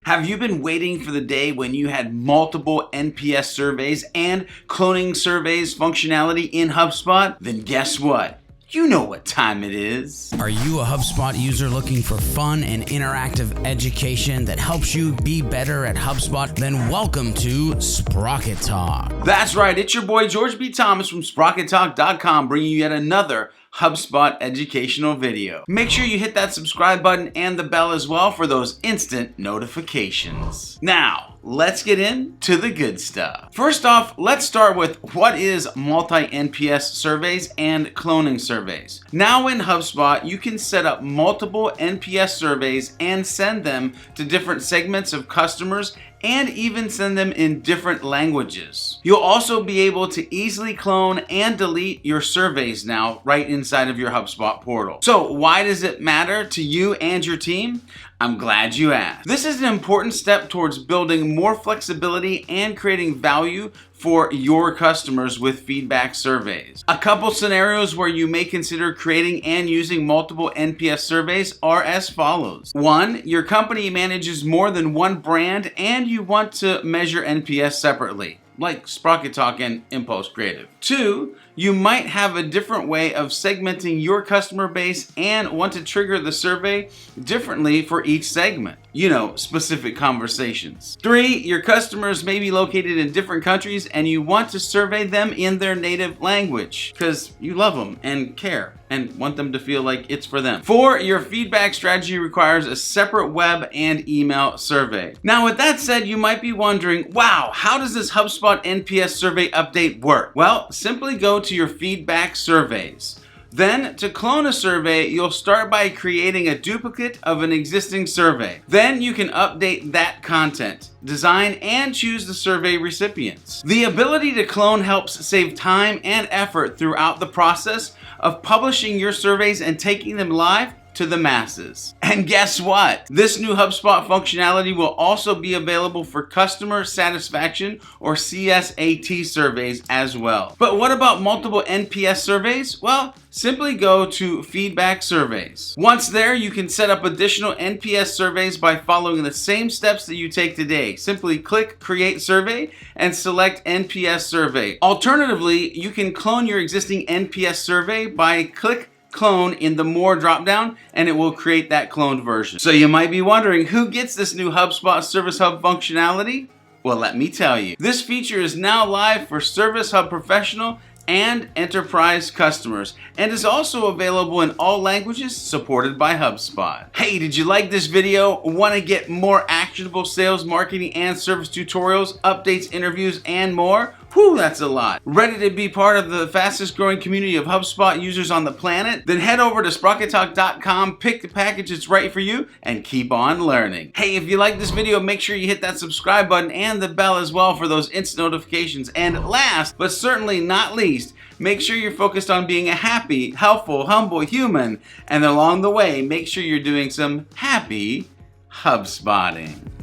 Have you been waiting for the day when you had multiple NPS surveys and cloning surveys functionality in HubSpot? Then guess what? You know what time it is. Are you a HubSpot user looking for fun and interactive education that helps you be better at HubSpot? Then welcome to Sprocket Talk. That's right, it's your boy George B. Thomas from SprocketTalk.com bringing you yet another HubSpot educational video. Make sure you hit that subscribe button and the bell as well for those instant notifications. Now, let's get into the good stuff. First off, let's start with what is multi-NPS surveys and cloning surveys. Now in HubSpot, you can set up multiple NPS surveys and send them to different segments of customers and even send them in different languages. You'll also be able to easily clone and delete your surveys now right inside of your HubSpot portal. So why does it matter to you and your team? I'm glad you asked. This is an important step towards building more flexibility and creating value for your customers with feedback surveys. A couple scenarios where you may consider creating and using multiple NPS surveys are as follows. 1, your company manages more than one brand and you want to measure NPS separately, like Sprocket Talk and Impulse Creative. 2, you might have a different way of segmenting your customer base and want to trigger the survey differently for each segment. You know, specific conversations. 3, your customers may be located in different countries and you want to survey them in their native language because you love them and care and want them to feel like it's for them. 4, your feedback strategy requires a separate web and email survey. Now, with that said, you might be wondering, wow, how does this HubSpot NPS survey update work? Well, simply go to your feedback surveys. Then, to clone a survey, you'll start by creating a duplicate of an existing survey. Then you can update that content, design, and choose the survey recipients. The ability to clone helps save time and effort throughout the process of publishing your surveys and taking them live to the masses. And guess what? This new HubSpot functionality will also be available for customer satisfaction or CSAT surveys as well. But what about multiple NPS surveys? Well, simply go to feedback surveys. Once there, you can set up additional NPS surveys by following the same steps that you take today. Simply click create survey and select NPS survey. Alternatively, you can clone your existing NPS survey by click clone in the more dropdown and it will create that cloned version. So you might be wondering, who gets this new HubSpot Service Hub functionality? Well, let me tell you. This feature is now live for Service Hub Professional and Enterprise customers and is also available in all languages supported by HubSpot. Hey, did you like this video? Want to get more actionable sales, marketing, and service tutorials, updates, interviews, and more? Whew, that's a lot. Ready to be part of the fastest growing community of HubSpot users on the planet? Then head over to SprocketTalk.com, pick the package that's right for you, and keep on learning. Hey, if you like this video, make sure you hit that subscribe button and the bell as well for those instant notifications. And last, but certainly not least, make sure you're focused on being a happy, helpful, humble human. And along the way, make sure you're doing some happy HubSpotting.